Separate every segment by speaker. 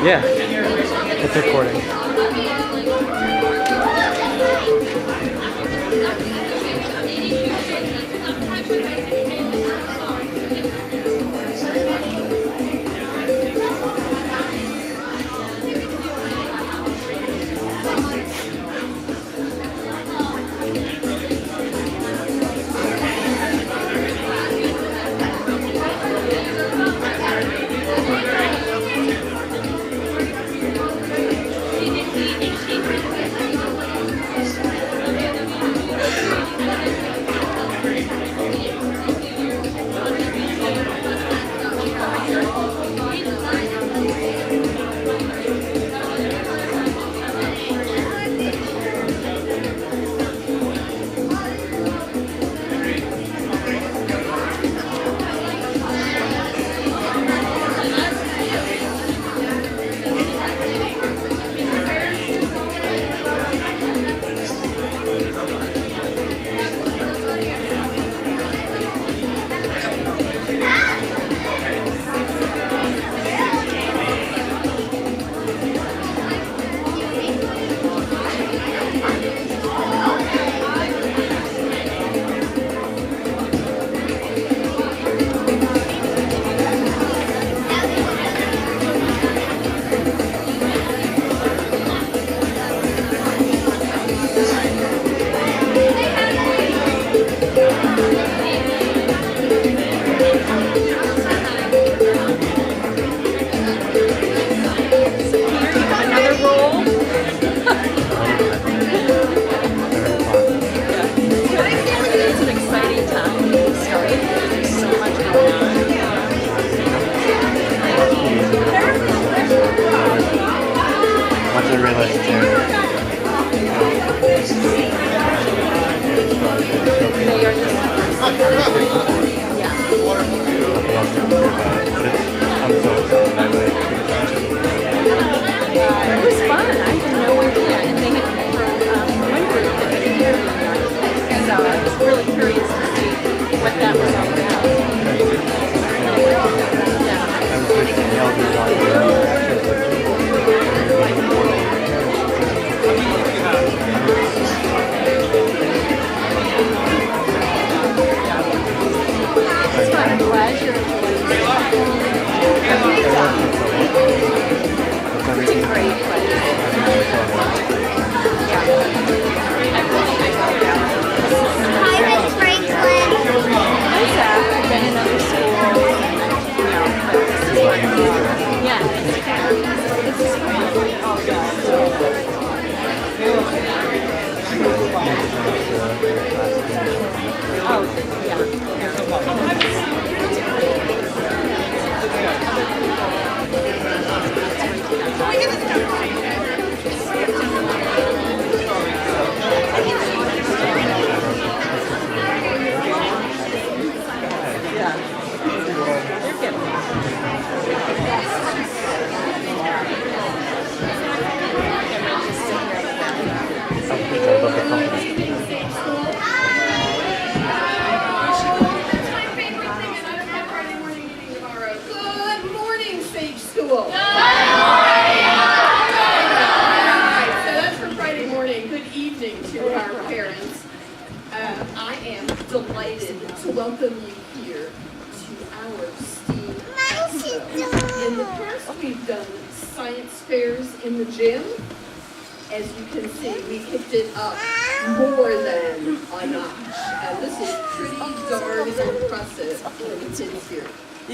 Speaker 1: Yeah, it's recording.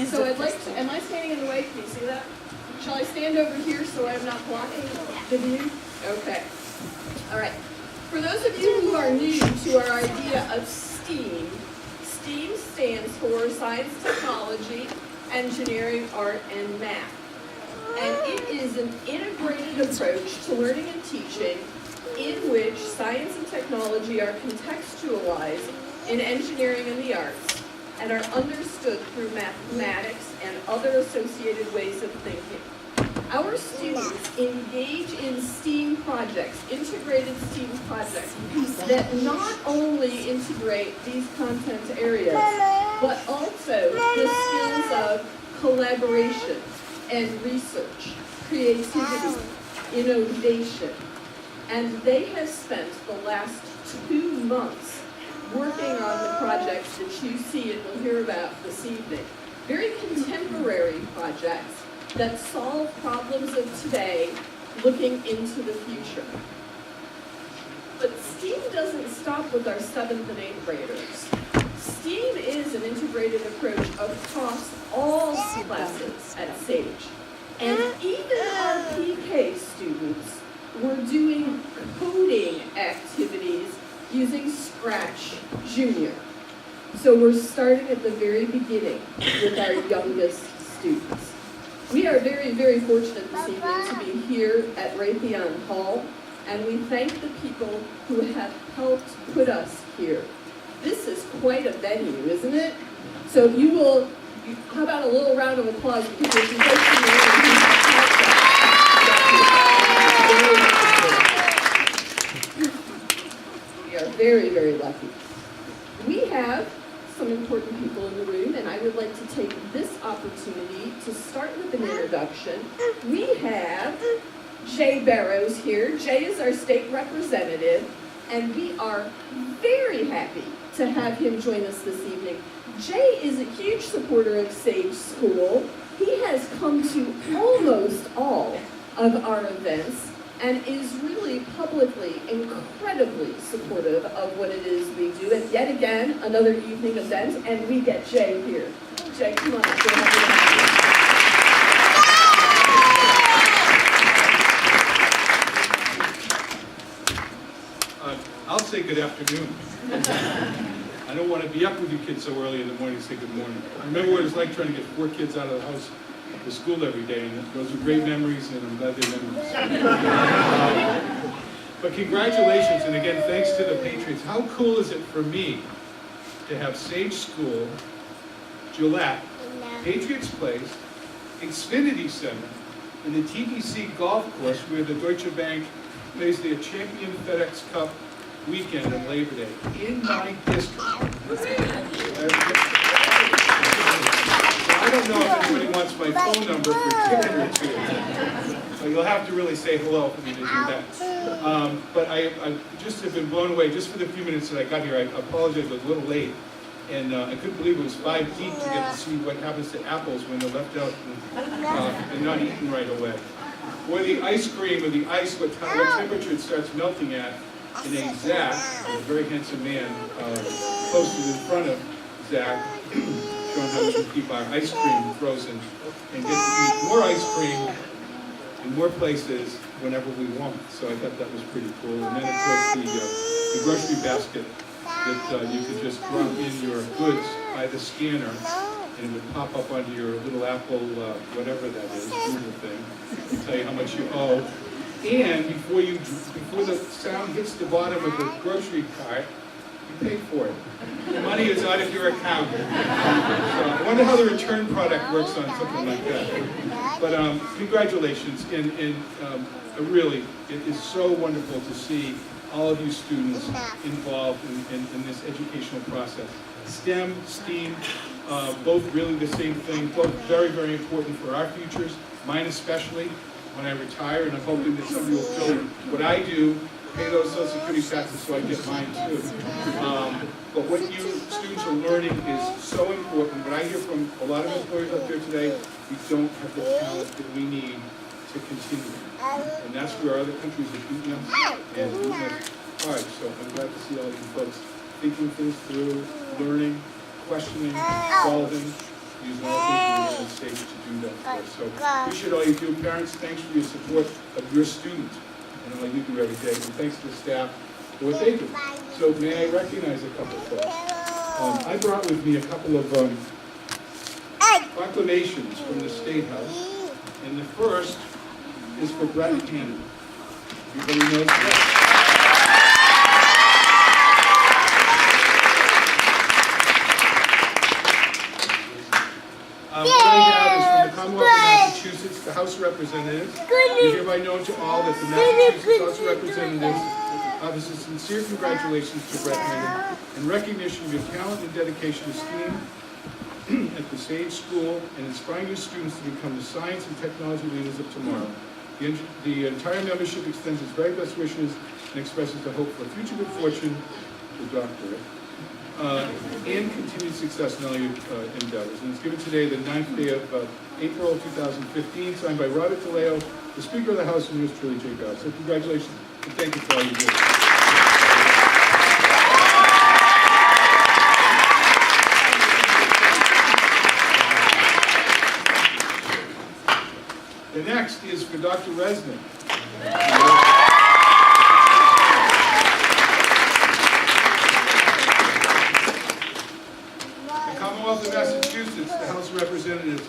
Speaker 2: So I'd like to, am I standing in the way? Can you see that? Shall I stand over here so I'm not blocking the view? Okay. All right. For those of you who are new to our idea of STEAM, STEAM stands for Science, Technology, Engineering, Art, and Math. And it is an integrated approach to learning and teaching in which science and technology are contextualized in engineering and the arts, and are understood through mathematics and other associated ways of thinking. Our students engage in STEAM projects, integrated STEAM projects, that not only integrate these content areas, but also the skills of collaboration and research. creativity, innovation. And they have spent the last 2 months working on the projects that you see and we'll hear about this evening. Very contemporary projects that solve problems of today looking into the future. But STEAM doesn't stop with our 7th and 8th graders. STEAM is an integrated approach across all classes at Sage. And even our PK students were doing coding activities using Scratch Junior. So we're starting at the very beginning with our youngest students. We are very, very fortunate this evening to be here at Raytheon Hall, and we thank the people who have helped put us here. This is quite a venue, isn't it? So how about a little round of applause because there's some folks in the room who we are very, very lucky. We have some important people in the room, and I would like to take this opportunity to start with an introduction. We have Jay Barrows here. Jay is our state representative, and we are very happy to have him join us this evening. Jay is a huge supporter of Sage School. He has come to almost all of our events and is really publicly incredibly supportive of what it is we do. And yet again, another evening event, and we get Jay here. Jay, come on up. We're happy to have you.
Speaker 3: I'll say good afternoon. I don't want to be up with you kids so early in the morning to say good morning. I remember what it's like trying to get 4 kids out of the house to school every day, and those are great memories, and I'm glad they're memories. But congratulations, and again, thanks to the Patriots. How cool is it for me to have Sage School, Gillette, Patriots Place, Xfinity Center, and the TBC Golf Course where the Deutsche Bank plays their Champion FedEx Cup weekend on Labor Day in my district. I don't know if anybody wants my phone number for a ticket or two. So you'll have to really say hello for me to do that. But I just have been blown away just for the few minutes that I got here. I apologize, I was a little late. And I couldn't believe it was 5 deep to get to see what happens to apples when they're left out and not eaten right away. Or the ice cream or the ice, what temperature it starts melting at. And a Zach, a very handsome man, posted in front of Zach, showing how we can keep our ice cream frozen and get to eat more ice cream in more places whenever we want. So I thought that was pretty cool. And then, of course, the grocery basket that you could just drop in your goods by the scanner, and it would pop up onto your little Apple, whatever that is, Google thing, and tell you how much you owe. And before the sound hits the bottom of the grocery cart, you pay for it. The money is out of your account. So I wonder how the return product works on something like that. But congratulations, and really, it is so wonderful to see all of you students involved in this educational process. STEM, STEAM, both really the same thing, both very, very important for our futures, mine especially. When I retire, and I'm hoping that somebody will fill what I do, pay those Social Security taxes so I get mine too. But what you students are learning is so important. But I hear from a lot of employers out there today, we don't have the talent that we need to continue. And that's where other countries are beating us and beating us hard. So I'm glad to see all you folks thinking things through, learning, questioning, solving, using all things in the United States to do that for us. So appreciate all you do. Parents, thanks for your support of your student and all you do every day. And thanks to the staff for what they do. So may I recognize a couple of folks? I brought with me a couple of proclamations from the State House. And the first is for Brett Hannon. Everybody knows that? What I have is from the Commonwealth of Massachusetts, the House of Representatives. We hereby know to all that the Massachusetts House of Representatives offers sincere congratulations to Brett Hannon in recognition of your talent and dedication to STEAM at the Sage School and inspiring your students to become the science and technology leaders of tomorrow. The entire membership extends its very best wishes and expresses the hope for future good fortune, the doctorate, and continued success in all your endeavors. And it's given today, the 9th day of April 2015, signed by Robert DeLeo, the Speaker of the House, and yours truly, Jay Garrett. So congratulations, and thank you for all you do. The next is for Dr. Resnick. The Commonwealth of Massachusetts, the House of Representatives,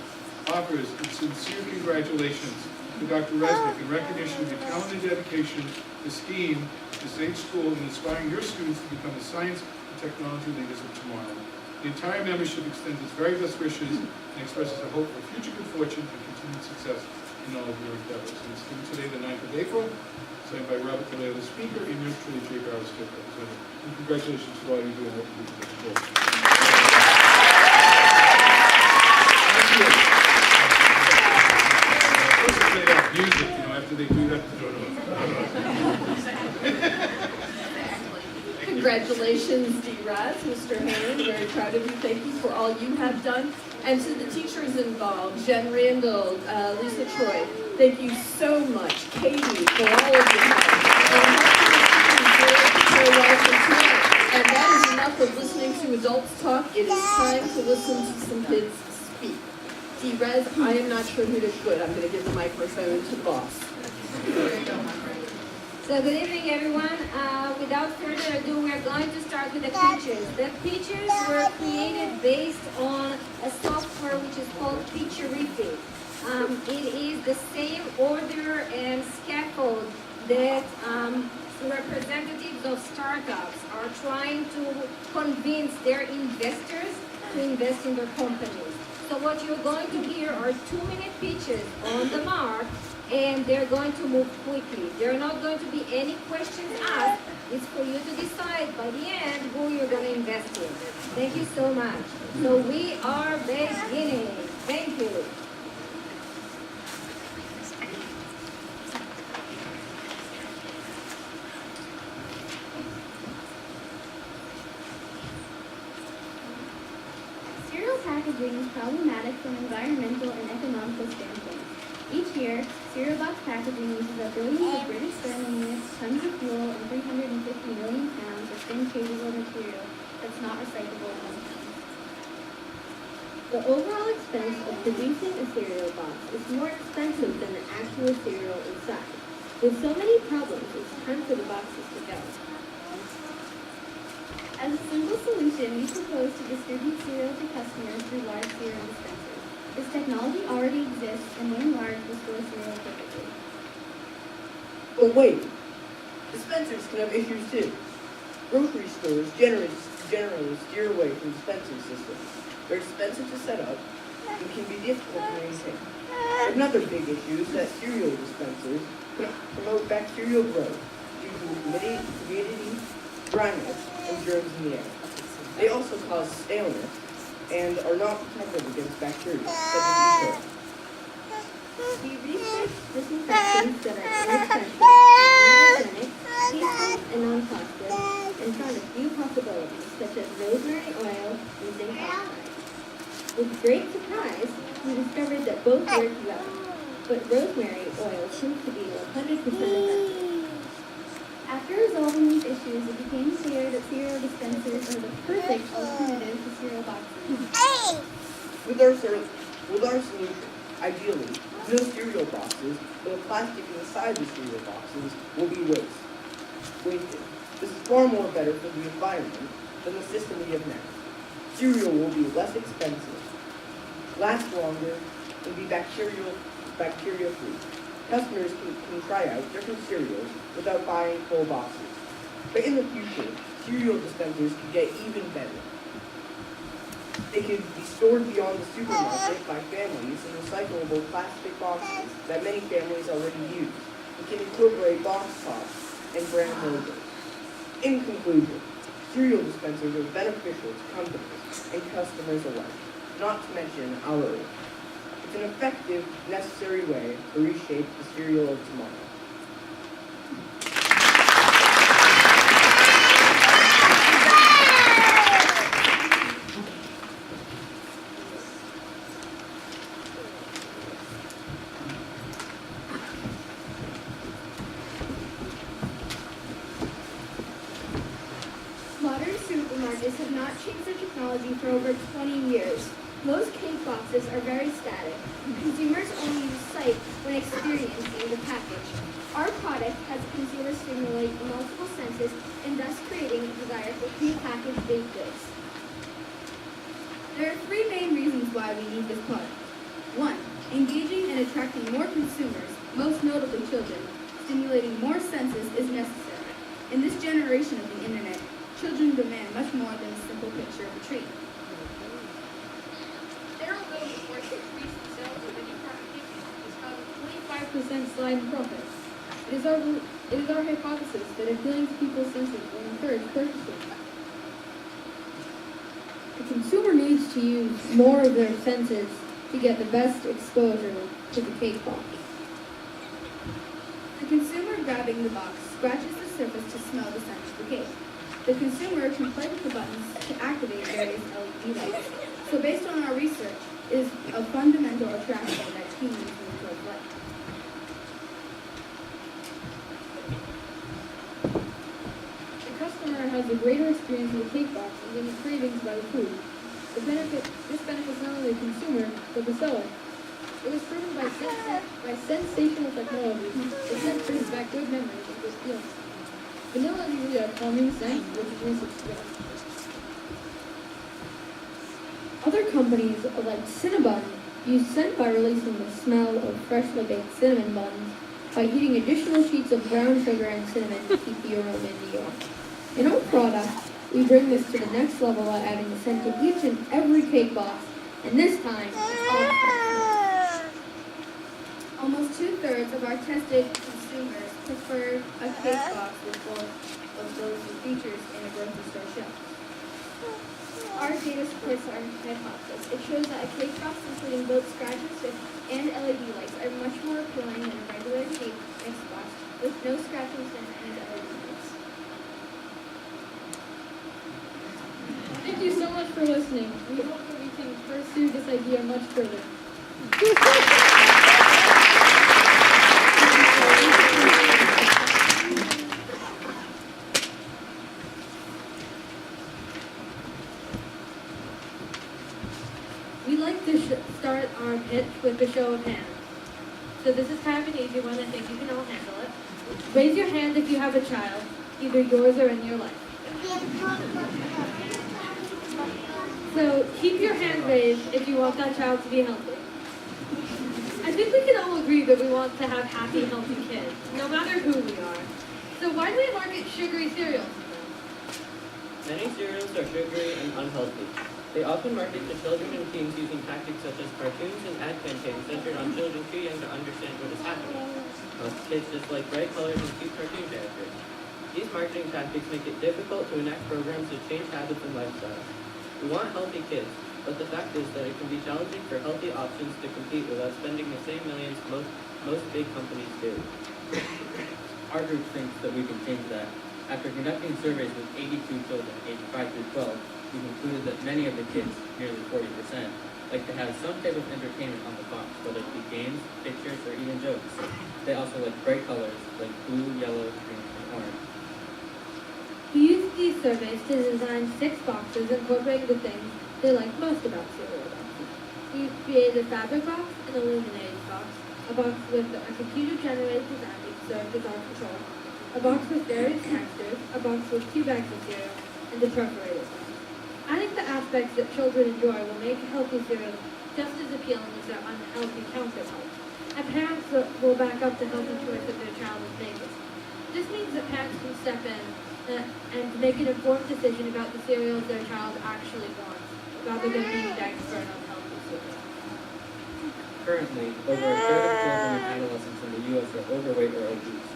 Speaker 3: offers its sincere congratulations to Dr. Resnick in recognition of your talent and dedication to STEAM, the Sage School, and inspiring your students to become the science and technology leaders of tomorrow. The entire membership extends its very best wishes and expresses a hope for future good fortune and continued success in all of your endeavors. And it's given today, the 9th of April, signed by Robert DeLeo, the Speaker, and yours truly, Jay Garrett, State Representative. And congratulations to all you do and what you do for the school. Thank you. Let's play that music, after they do that.
Speaker 2: Congratulations, D-Raz, Mr. Hammond. Very proud of you. Thank you for all you have done. And to the teachers involved, Jen Randall, Lisa Troy, thank you so much. Katie, for all of your help. And that is enough of listening to adults talk. It is time to listen to some kids speak. D-Rez, I am not sure who to put. I'm going to give the microphone to the boss.
Speaker 4: So good evening, everyone. Without further ado, we're going to start with the pictures. The pictures were created based on a software which is called Picturific. It is the same order and scaffold that representatives of startups are trying to convince their investors to invest in their companies. So what you're going to hear are 2-minute pitches on the mark, and they're going to move quickly. There are not going to be any questions asked. It's for you to decide by the end who you're going to invest in. Thank you so much. So we are beginning. Thank you.
Speaker 5: Cereal packaging is problematic from environmental and economical standpoints. Each year, cereal box packaging uses up billions of British sterling units, tons of fuel, and 350 million pounds of thin cables of material that's not recyclable in one time. The overall expense of producing a cereal box is more expensive than the actual cereal inside. With so many problems, it's time for the boxes to go. As a simple solution, we propose to distribute cereal to customers through large cereal dispensers. This technology already exists, and when large, will store cereal perfectly.
Speaker 6: But wait, dispensers can have issues too. Grocery stores generally steer away from dispensing systems. They're expensive to set up and can be difficult to maintain. Another big issue is that cereal dispensers can promote bacterial growth due to humidity, dryness, and germs in the air. They also cause staleness and are not protected against bacteria, such as E. coli.
Speaker 5: We researched disinfectants that are inexpensive, non-organic, tasteless, and non-toxic, and found a few possibilities, such as rosemary oil and zinc oxide. With great surprise, we discovered that both work well, but rosemary oil seems to be 100% effective. After resolving these issues, it became clear that cereal dispensers are the perfect alternative to cereal boxes.
Speaker 6: With our solution, ideally, no cereal boxes, but the plastic inside the cereal boxes will be wasted. This is far more better for the environment than the system we have now. Cereal will be less expensive, last longer, and be bacteria-free. Customers can try out different cereals without buying full boxes. But in the future, cereal dispensers can get even better. They can be stored beyond the supermarket by families in recyclable plastic boxes that many families already use, and can incorporate box tops and brand logos. In conclusion, cereal dispensers are beneficial to companies and customers alike. not to mention our Earth. It's an effective, necessary way to reshape the cereal of tomorrow.
Speaker 5: Modern supermarkets have not changed their technology for over 20 years. Most cake boxes are very static. Consumers only use sight when experiencing the package. Our product has consumers stimulate multiple senses and thus creating a desire for prepackaged baked goods. There are three main reasons why we need this product. 1. Engaging and attracting more consumers, most notably children. Stimulating more senses is necessary. In this generation of the internet, children demand much more than a simple picture of a treat.
Speaker 2: Daryl Mills reports that recent sales of any product is causing
Speaker 7: 25% slide in profit. It is our hypothesis that appealing to people's senses will encourage purchasing. The consumer needs to use more of their senses to get the best exposure to the cake box.
Speaker 5: The consumer grabbing the box scratches the surface to smell the scent of the cake. The consumer can play with the buttons to activate various LED lights. So based on our research, it is a fundamental attraction that humans need towards light.
Speaker 7: The customer has a greater experience with the cake box and getting cravings by the food. This benefits not only the consumer, but the seller. It was proven by sensational technology that scent brings back good memories of this feeling. Vanilla is usually a calming scent, which is research suggests. Other companies, like Cinnabon, use scent by releasing the smell of freshly baked cinnamon buns by heating additional sheets of brown sugar and cinnamon to keep the aroma in the air. In our product, we bring this to the next level by adding the scent to each and every cake box, and this time, it's all
Speaker 5: Almost 2/3 of our tested consumers prefer a cake box with both of those features in a grocery store shelf. Our data supports our hypothesis. It shows that a cake box including both scratches and LED lights are much more appealing than a regular cake mix box with no scratching scent and LED lights.
Speaker 7: Thank you so much for listening. We hope that we can pursue this idea much further.
Speaker 4: We like to start our pitch with a show of hands. So this is kind of an easy one. I think you can all handle it. Raise your hand if you have a child, either yours or in your life. So keep your hand raised if you want that child to be healthy. I think we can all agree that we want to have happy, healthy kids, no matter who we are. So why do we market sugary cereals?
Speaker 8: Many cereals are sugary and unhealthy. They often market to children and teens using tactics such as cartoons and ad campaigns centered on children too young to understand what is happening. Most kids just like bright colors and cute cartoon characters. These marketing tactics make it difficult to enact programs to change habits and lifestyles. We want healthy kids, but the fact is that it can be challenging for healthy options to compete without spending the same millions most big companies do.
Speaker 9: Our group thinks that we can change that. After conducting surveys with 82 children aged 5 through 12, we've concluded that many of the kids, nearly 40%, like to have some type of entertainment on the box, whether it be games, pictures, or even jokes. They also like bright colors, like blue, yellow, green, and orange.
Speaker 4: We used these surveys to design 6 boxes incorporating the things they like most about cereal boxes. We created a fabric box, an illuminated box, a box with a computer-generated design that served as our control, a box with various textures, a box with 2 bags of cereal, and a perforated box. Adding the aspects that children enjoy will make healthy cereals just as appealing as their unhealthy counterparts, and parents will back up the healthy choice that their child is making. This means that parents can step in and make an informed decision about the cereals their child actually wants, rather than being the expert on healthy cereal.
Speaker 9: Currently, over a third of children and adolescents in the U.S. are overweight or obese.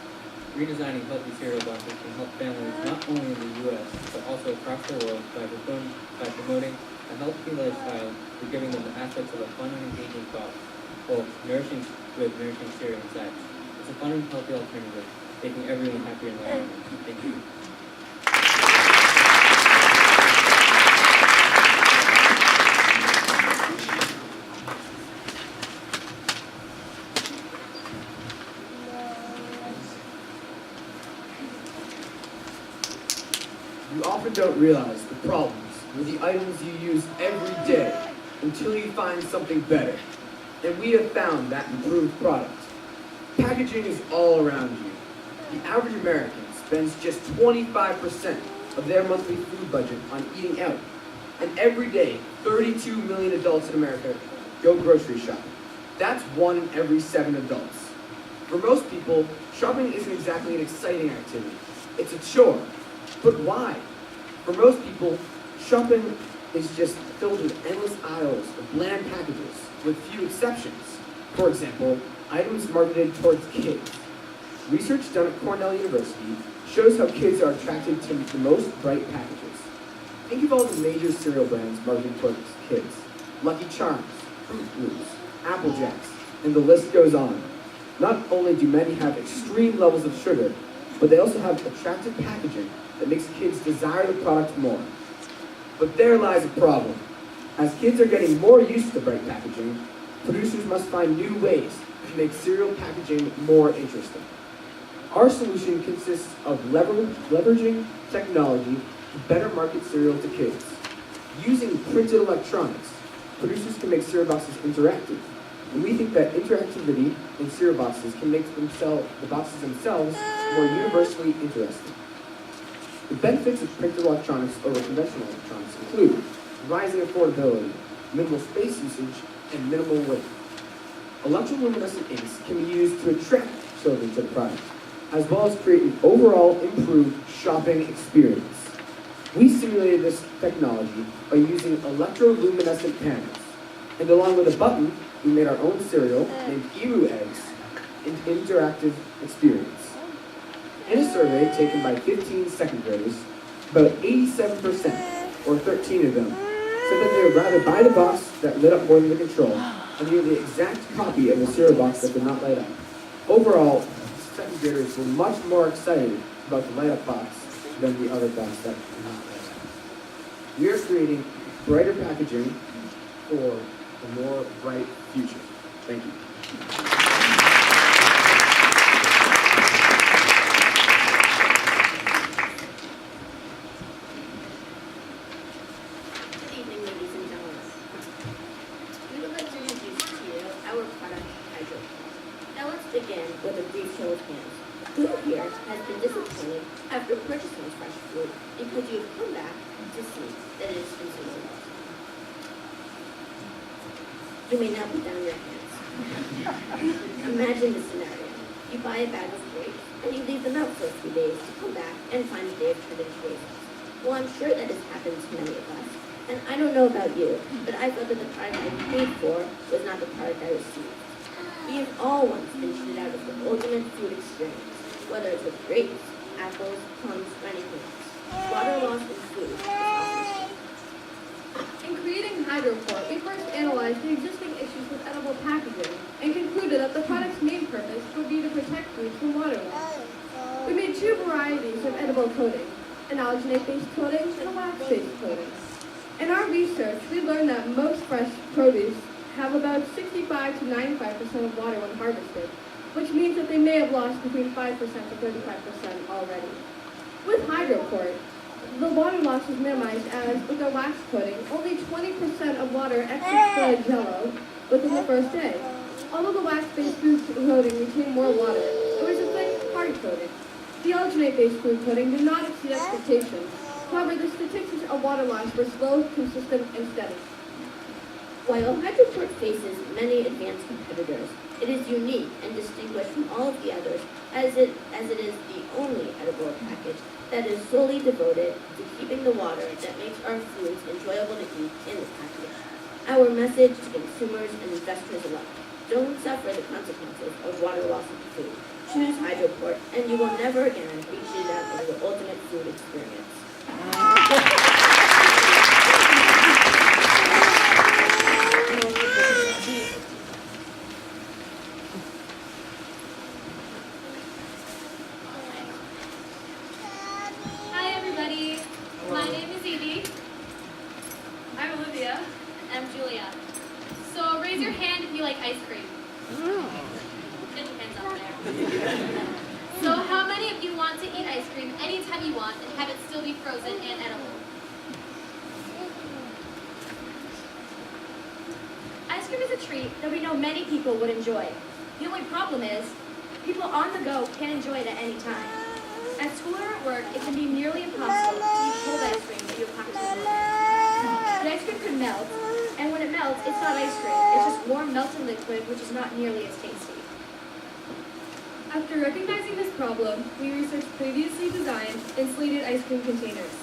Speaker 9: Redesigning healthy cereal boxes can help families not only in the U.S., but also across the world by promoting a healthy lifestyle through giving them the aspects of a fun and engaging thought, while nourishing cereal inside. It's a fun and healthy alternative, making everyone happier in the long run. Thank you.
Speaker 10: You often don't realize the problems with the items you use every day until you find something better. And we have found that improved product. Packaging is all around you. The average American spends just 25% of their monthly food budget on eating out. And every day, 32 million adults in America go grocery shopping. That's 1 in every 7 adults. For most people, shopping isn't exactly an exciting activity. It's a chore. But why? For most people, shopping is just filled with endless aisles of bland packages, with few exceptions. For example, items marketed towards kids. Research done at Cornell University shows how kids are attracted to the most bright packages. Think of all the major cereal brands marketed towards kids. Lucky Charms, Fruit Loops, Apple Jacks, and the list goes on. Not only do many have extreme levels of sugar, but they also have attractive packaging that makes kids desire the product more. But there lies a problem. As kids are getting more used to bright packaging, producers must find new ways to make cereal packaging more interesting. Our solution consists of leveraging technology to better market cereal to kids. Using printed electronics, producers can make cereal boxes interactive. And we think that interactivity in cereal boxes can make the boxes themselves more universally interesting. The benefits of printed electronics over conventional electronics include rising affordability, minimal space usage, and minimal weight. Electroluminescent inks can be used to attract children to the product, as well as create an overall improved shopping experience. We simulated this technology by using electroluminescent panels, and along with a button, we made our own cereal named Eru Eggs an interactive experience. In a survey taken by 15 second graders, about 87%, or 13 of them, said that they would rather buy the box that lit up more than the control, and near the exact copy of the cereal box that did not light up. Overall, second graders were much more excited about the light up box than the other box that did not light up. We are creating brighter packaging for a more bright future. Thank you.
Speaker 5: Good evening, ladies and gentlemen. We would like to introduce to you our product, Hydro. Now let's begin with a brief show of hands. Who here has been disappointed after purchasing fresh food because you have come back to see that it is consumer lost? You may now put down your hands. Imagine this scenario. You buy a bag of grapes and you leave them out for a few days to come back and find that they have turned into raisins. Well, I'm sure that has happened to many of us. And I don't know about you, but I felt that the product I paid for was not the product I received. We have all once been cheated out of the ultimate food experience, whether it's with grapes, apples, plums, or anything else. Water loss in food is often.
Speaker 7: In creating Hydroport, we first analyzed the existing issues with edible packaging and concluded that the product's main purpose would be to protect food from water loss. We made 2 varieties of edible coating, an alginate-based coating and a wax-based coating. In our research, we learned that most fresh produce have about 65 to 95% of water when harvested, which means that they may have lost between 5% to 35% already. With Hydroport, the water loss is minimized as, with our wax coating, only 20% of water exits the jello within the first day. Although the wax-based food coating retained more water, it was a thick, hard coating. The alginate-based food coating did not exceed expectations. However, the statistics of water loss were slow, consistent, and steady.
Speaker 5: While Hydroport faces many advanced competitors, it is unique and distinguished from all of the others as it is the only edible package that is solely devoted to keeping the water that makes our foods enjoyable to eat in the package. Our message to consumers and investors alike: don't suffer the consequences of water loss in food. Choose Hydroport, and you will never again be cheated out of the ultimate food experience. Get your hands up there. So how many of you want to eat ice cream anytime you want and have it still be frozen and edible? Ice cream is a treat that we know many people would enjoy. The only problem is, people on the go can't enjoy it at any time. At school or at work, it can be nearly impossible to eat cold ice cream that you have packed with water. The ice cream could melt, and when it melts, it's not ice cream. It's just warm melted liquid, which is not nearly as tasty.
Speaker 11: After recognizing this problem, we researched previously designed insulated ice cream containers.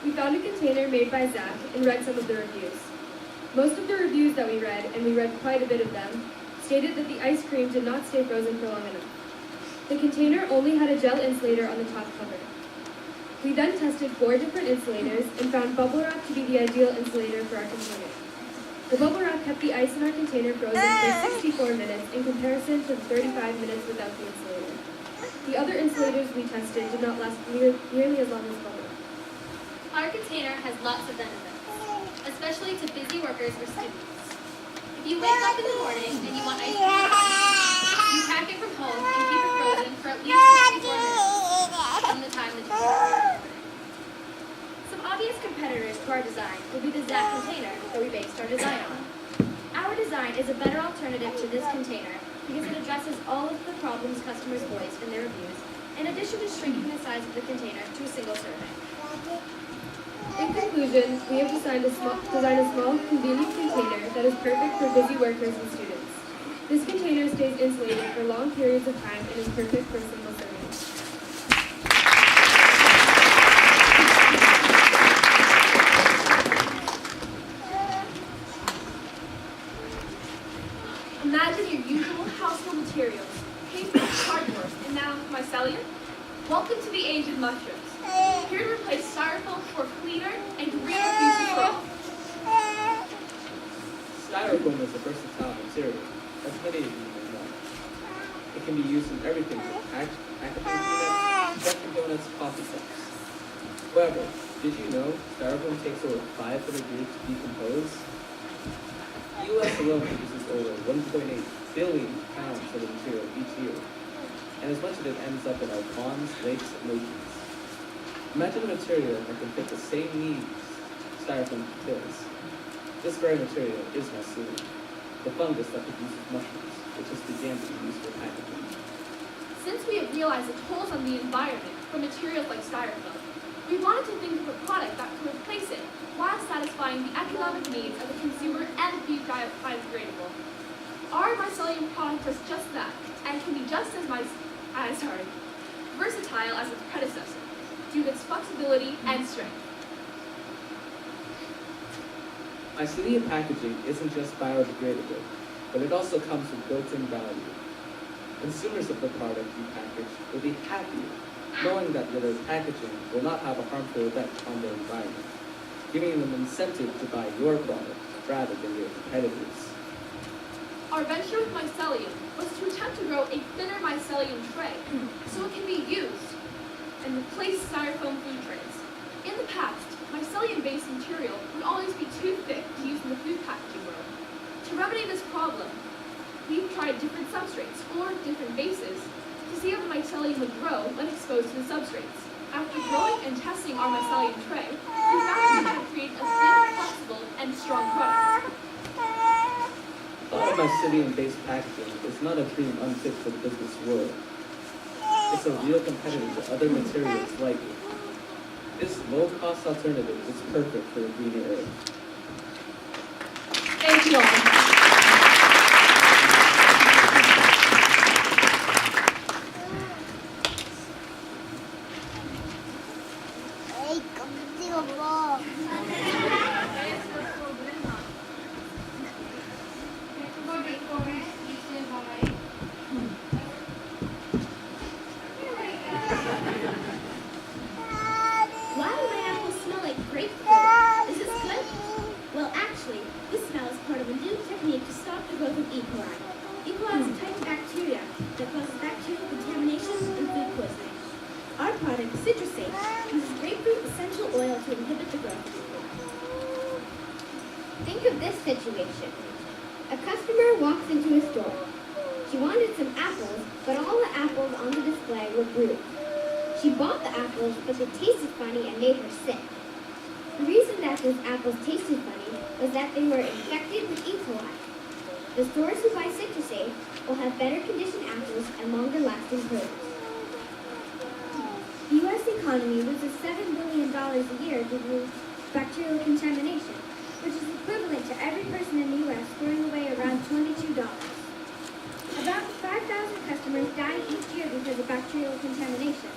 Speaker 11: We found a container made by Zach and read some of the reviews. Most of the reviews that we read, and we read quite a bit of them, stated that the ice cream did not stay frozen for long enough. The container only had a gel insulator on the top cover. We then tested 4 different insulators and found bubble wrap to be the ideal insulator for our container. The bubble wrap kept the ice in our container frozen for 64 minutes in comparison to 35 minutes without the insulator. The other insulators we tested did not last nearly as long as bubble wrap.
Speaker 5: Our container has lots of benefits, especially to busy workers or students. If you wake up in the morning and you want ice cream, you pack it from home and keep it frozen for at least 64 minutes from the time that you order. Some obvious competitors to our design will be the Zach container that we based our design on. Our design is a better alternative to this container because it addresses all of the problems customers voiced in their reviews, in addition to shrinking the size of the container to a single serving.
Speaker 11: In conclusion, we have designed a small, convenient container that is perfect for busy workers and students. This container stays insulated for long periods of time and is perfect for single servings.
Speaker 2: Imagine your usual household materials, paper, cardboard, and now mycelium. Welcome to the age of mushrooms. Here to replace styrofoam for cleaner and greener future for all.
Speaker 9: Styrofoam is a versatile material, as many of you may know. It can be used in everything from packaging peanuts, Dunkin' Donuts, coffee cups. However, did you know styrofoam takes over 500 years to decompose? The U.S. alone uses over 1.8 billion pounds of the material each year, and as much of it ends up in our ponds, lakes, and oceans. Imagine a material that can fit the same needs styrofoam fulfills. This very material is mycelium, the fungus that produces mushrooms, which has began to be used for packaging.
Speaker 2: Since we have realized the tolls on the environment from materials like styrofoam, we wanted to think of a product that could replace it while satisfying the economic needs of the consumer and be biodegradable. Our mycelium product does just that, and can be just as versatile as its predecessor, due to its flexibility and strength.
Speaker 9: Mycelium packaging isn't just biodegradable, but it also comes with built-in value. Consumers of the product you package will be happier knowing that their packaging will not have a harmful effect on their environment, giving them incentive to buy your product rather than your competitors.
Speaker 2: Our venture with mycelium was to attempt to grow a thinner mycelium tray so it can be used and replace styrofoam food trays. In the past, mycelium-based material would always be too thick to use in the food packaging world. To remedy this problem, we've tried different substrates or different bases to see how the mycelium would grow when exposed to the substrates. After growing and testing our mycelium tray, we found that we could create a thin, flexible, and strong product.
Speaker 9: All mycelium-based packaging is not a dream unfit for the business world. It's a real competitor to other materials like it. This low-cost alternative is perfect for a greener earth.
Speaker 2: Thank you all.
Speaker 5: Think of this situation. A customer walks into a store. She wanted some apples, but all the apples on the display were bruised. She bought the apples, but they tasted funny and made her sick. The reason that those apples tasted funny was that they were infected with E. coli. The stores who buy Citrusate will have better conditioned apples and longer lasting produce. The U.S. economy loses $7 billion a year due to bacterial contamination, which is equivalent to every person in the U.S. throwing away around $22. About 5,000 customers die each year because of bacterial contamination.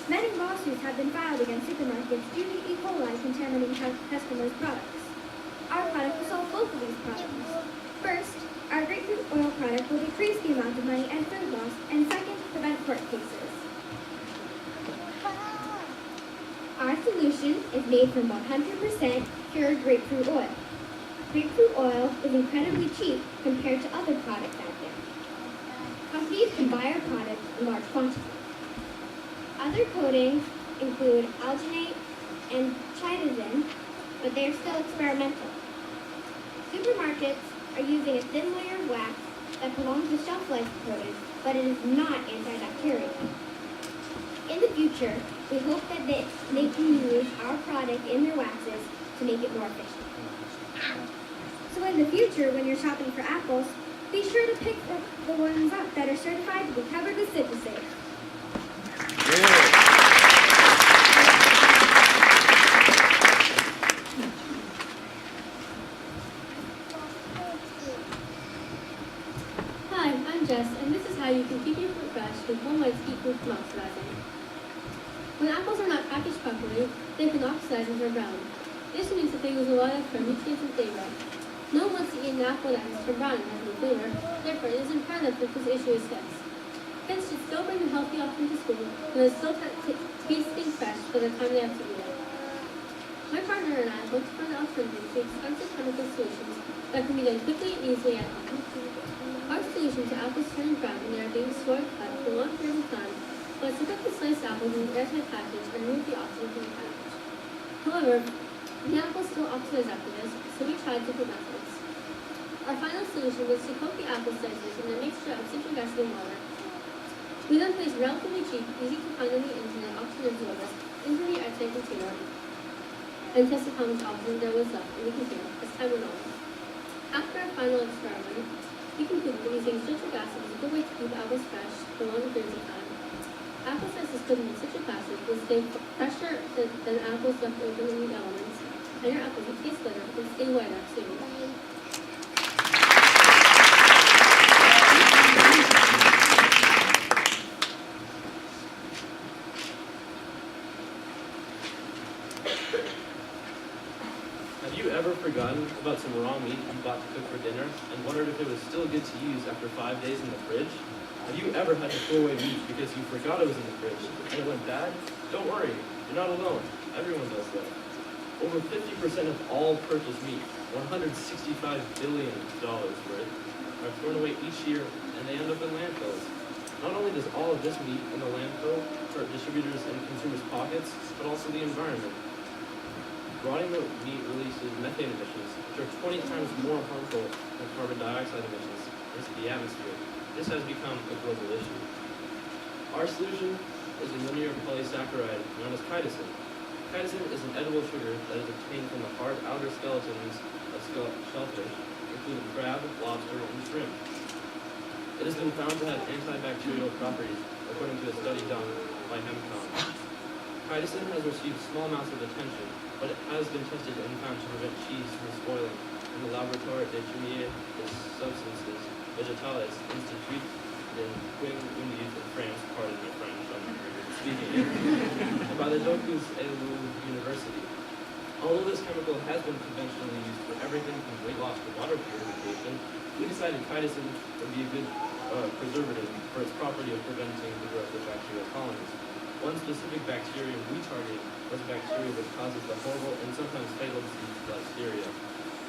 Speaker 5: Many lawsuits have been filed against supermarkets due to E. coli contaminating customers' products. Our product will solve both of these problems. First, our grapefruit oil product will decrease the amount of money and food loss, and second, prevent court cases. Our solution is made from 100% pure grapefruit oil. Grapefruit oil is incredibly cheap compared to other products out there. Companies can buy our product in large quantities. Other coatings include alginate and chitosan, but they are still experimental. Supermarkets are using a thin layer of wax that prolongs the shelf life of produce, but it is not antibacterial. In the future, we hope that they can use our product in their waxes to make it more efficient. So in the future, when you're shopping for apples, be sure to pick the ones up that are certified to be covered with Citrusate.
Speaker 11: Hi, I'm Jess, and this is how you can keep your fruit fresh with homemade sweet fruit from oxidizing. When apples are not packaged properly, they can oxidize and turn brown. This means that they lose a lot of their nutrients and flavor. No one wants to eat an apple that has turned brown and has no flavor, therefore it is imperative that this issue is fixed. Kids should still bring a healthy option to school, and they're still tasting fresh by the time they have to eat it. My partner and I looked to find alternatives to expensive chemical solutions that can be done quickly and easily at home. Our solution to apples turning brown when they are being stored cut for long periods of time was to put the sliced apples in an airtight package and remove the oxygen from the package. However, the apples still oxidize after this, so we tried different methods. Our final solution was to coat the apple slices in a mixture of citric acid and water. We then placed relatively cheap, easy to find on the internet oxygen absorbers into the airtight container and tested how much oxygen there was left in the container as time went on. After our final experiment, we concluded that using citric acid is a good way to keep apples fresh for longer periods of time. Apple slices coated in citric acid will stay fresher than apples left open in the elements, and your apples will taste better and stay whiter too.
Speaker 8: Have you ever forgotten about some raw meat you bought to cook for dinner and wondered if it was still good to use after 5 days in the fridge? Have you ever had to throw away meat because you forgot it was in the fridge and it went bad? Don't worry, you're not alone. Everyone does that. Over 50% of all purchased meat, $165 billion worth, are thrown away each year and they end up in landfills. Not only does all of this meat in the landfill hurt distributors and consumers' pockets, but also the environment. Rotting meat releases methane emissions, which are 20 times more harmful than carbon dioxide emissions into the atmosphere. This has become a global issue. Our solution is a linear polysaccharide known as chitosan. Chitosan is an edible sugar that is obtained from the hard outer skeletons of shellfish, including crab, lobster, and shrimp. It has been found to have antibacterial properties, according to a study done by Hemcom. Chitosan has received small amounts of attention, but it has been tested and found to prevent cheese from spoiling in the Laboratoire de Chimie des Substances Végétales Institute in Quing-Unis in France, pardon my French, I'm speaking it, and by the Docus University. Although this chemical has been conventionally used for everything from weight loss to water purification, we decided chitosan would be a good preservative for its property of preventing the growth of bacterial colonies. One specific bacterium we targeted was a bacteria that causes the horrible and sometimes fatal disease Listeria.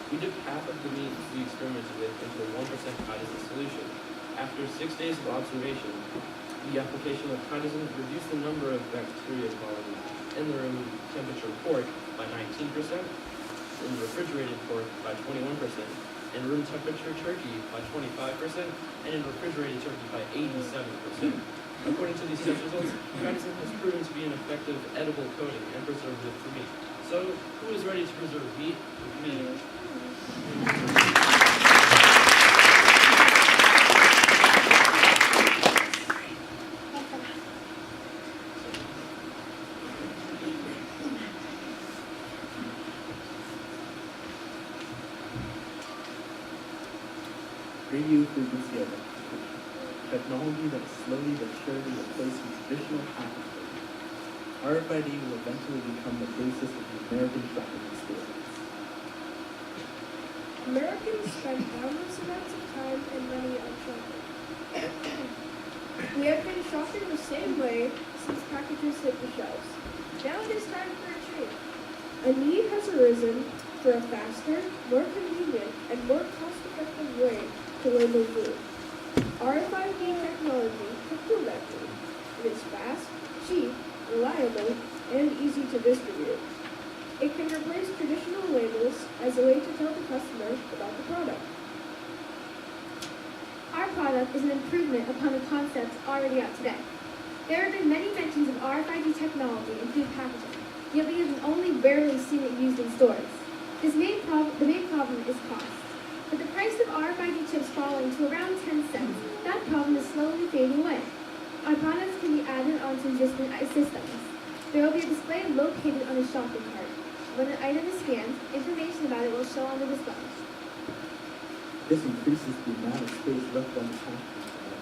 Speaker 8: We dipped half of the meat we experimented with into a 1% chitosan solution. After 6 days of observation, the application of chitosan reduced the number of bacteria colonies in the room temperature pork by 19%, in refrigerated pork by 21%, in room temperature turkey by 25%, and in refrigerated turkey by 87%. According to these test results, Raytheon has proven to be an effective edible coating and preservative for meat. So, who is ready to preserve meat with me?
Speaker 12: Radio frequency identification, technology that is slowly but surely replacing traditional packaging. RFID will eventually become the basis of the American shopping experience.
Speaker 11: Americans spend boundless amounts of time and money on shopping. We have been shopping the same way since packages hit the shelves. Now it is time for a change. A need has arisen for a faster, more convenient, and more cost-effective way to label food. RFID technology can prove that food. It is fast, cheap, reliable, and easy to distribute. It can replace traditional labels as a way to tell the customer about the product.
Speaker 5: Our product is an improvement upon the concepts already out today. There have been many mentions of RFID technology in food packaging, yet we have only rarely seen it used in stores. The main problem is cost. With the price of RFID chips falling to around 10 cents, that problem is slowly fading away. Our products can be added onto existing systems. There will be a display located on a shopping cart. When an item is scanned, information about it will show on the display.
Speaker 12: This increases the amount of space left on the packaging side.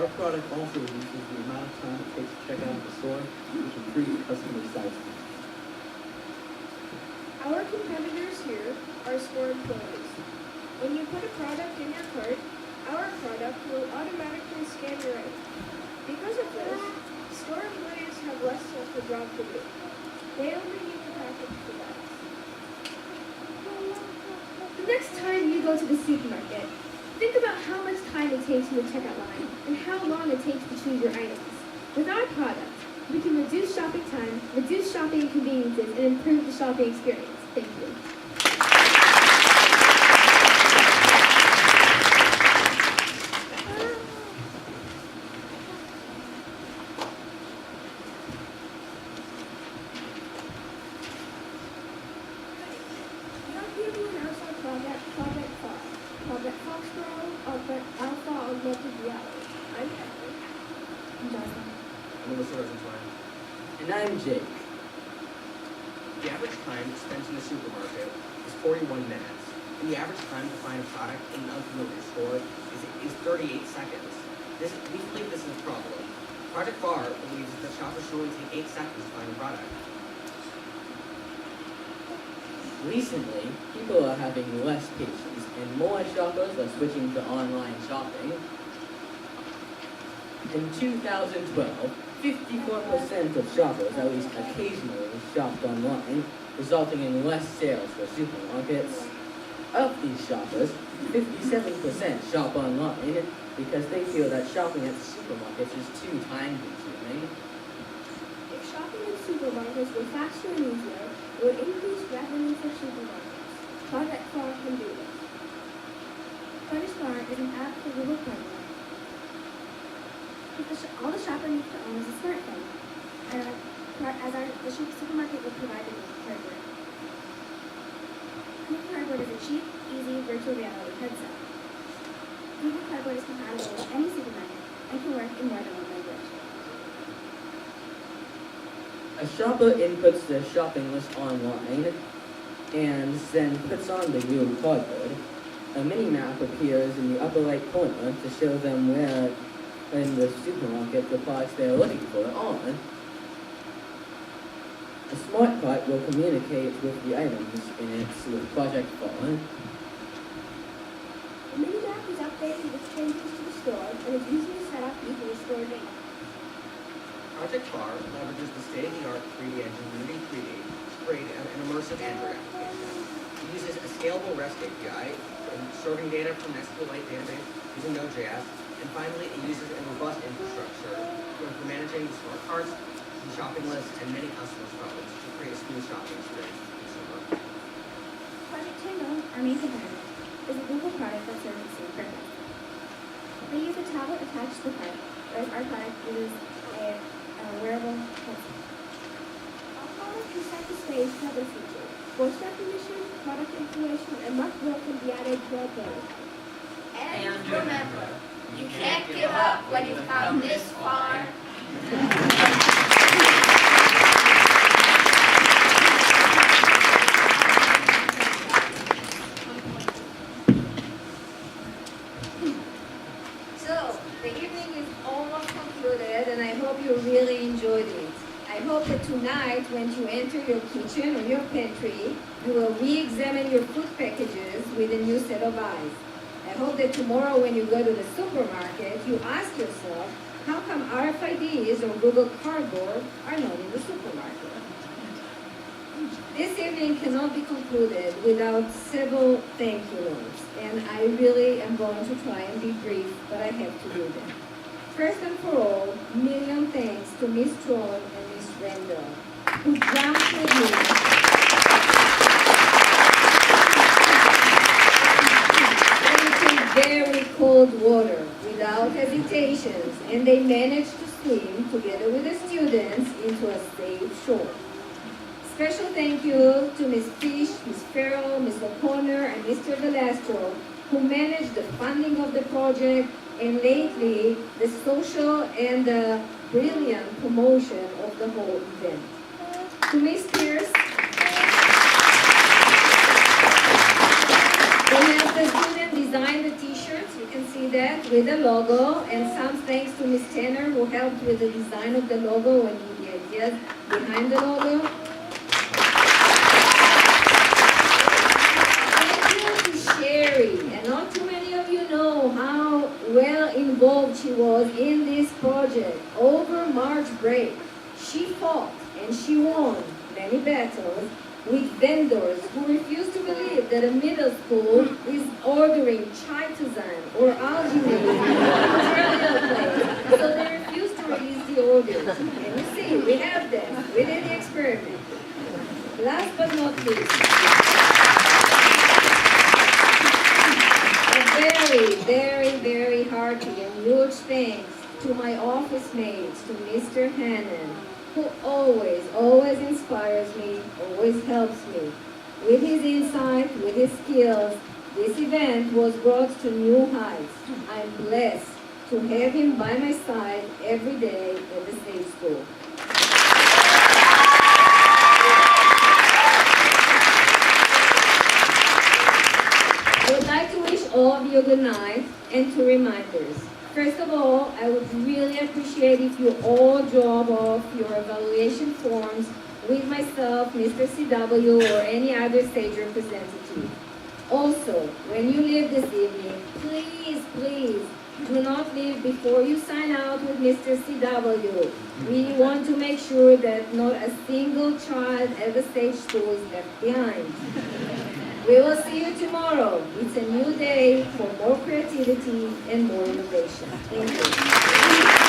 Speaker 12: Our product also reduces the amount of time it takes to check out at the store, which improves customer satisfaction.
Speaker 11: Our competitors here are store employees. When you put a product in your cart, our product will automatically scan your item. Because of this, store employees have less of a job to do. They only need to package the bags.
Speaker 5: The next time you go to the supermarket, think about how much time it takes in the checkout line and how long it takes to choose your items. With our product, we can reduce shopping time, reduce shopping inconveniences, and improve the shopping experience. Thank you.
Speaker 11: Project Foxborough, Alpha Augmented Reality. I'm Henry.
Speaker 5: I'm Jocelyn.
Speaker 8: I'm Melissa Rosenstein.
Speaker 10: And I'm Jake.
Speaker 13: The average time spent in the supermarket is 41 minutes, and the average time to find a product in an unfamiliar store is 38 seconds. We believe this is a problem. Project FAR believes that shoppers should only take 8 seconds to find a product.
Speaker 9: Recently, people are having less patience, and more shoppers are switching to online shopping. In 2012, 54% of shoppers at least occasionally shopped online, resulting in less sales for supermarkets. Of these shoppers, 57% shop online because they feel that shopping at supermarkets is too time-consuming.
Speaker 11: If shopping in supermarkets were faster and easier, it would increase revenue for supermarkets. Project FAR can do this.
Speaker 5: Project FAR is an app for Google Play. All the shopper needs to own is a smartphone, the supermarket will provide them with hardware. Google Cardboard is a cheap, easy virtual reality headset. Google Cardboard is compatible with any supermarket and can work in more than one language.
Speaker 9: A shopper inputs their shopping list online and then puts on the Google Cardboard. A mini-map appears in the upper right corner to show them where in the supermarket the products they are looking for are. A smart cart will communicate with the items in its with Project FAR.
Speaker 11: The mini-map is updated with changes to the store and is easily set up using the store data.
Speaker 13: Project FAR leverages the state-of-the-art 3D engine Unity 3D to create an immersive Android application. It uses a scalable REST API for serving data from an SQLite database using Node.js, and finally, it uses a robust infrastructure for managing smart carts, shopping lists, and many customers' phones to create a smooth shopping experience for the consumer.
Speaker 5: Project Tango, our main competitor, is a Google product that serves the same purpose. They use a tablet attached to the cart, whereas our product uses a wearable headset. Our product can set the stage for other features. Voice recognition, product information, and much more can be added to our product.
Speaker 14: And remember, you can't give up when you've come this far.
Speaker 4: So, the evening is almost concluded, and I hope you really enjoyed it. I hope that tonight, when you enter your kitchen or your pantry, you will re-examine your food packages with a new set of eyes. I hope that tomorrow, when you go to the supermarket, you ask yourself, how come RFIDs or Google Cardboard are not in the supermarket? This evening cannot be concluded without several thank you notes, and I really am going to try and be brief, but I have to do them. First and for all, million thanks to Miss Troll and Miss Randall, who jumped with me into very cold water without hesitations, and they managed to swim together with the students into a safe shore. Special thank you to Ms. Fish, Ms. Farrell, Ms. O'Connor, and Mr. Delastro, who managed the funding of the project and lately the social and the brilliant promotion of the whole event. To Ms. Pierce, who has the student design the t-shirts, you can see that, with the logo, and some thanks to Ms. Tanner, who helped with the design of the logo and the ideas behind the logo. Sherry, and not too many of you know how well involved she was in this project. Over March break, she fought and she won many battles with vendors who refused to believe that a middle school is ordering chitazan or algae place. So they refused to release the orders. And you see, we have them. We did the experiment. Last but not least, very hearty and huge thanks to my office mates, to Mr. Hannon, who always inspires me, always helps me. With his insight, with his skills, this event was brought to new heights. I'm blessed to have him by my side every day at the stage school. I would like to wish all of you a good night and 2 reminders. First of all, I would really appreciate if you all drop off your evaluation forms with myself, Mr. CW, or any other stage representative. Also, when you leave this evening, please do not leave before you sign out with Mr. CW. We want to make sure that not a single child at the stage school is left behind. We will see you tomorrow. It's a new day for more creativity and more innovation. Thank you.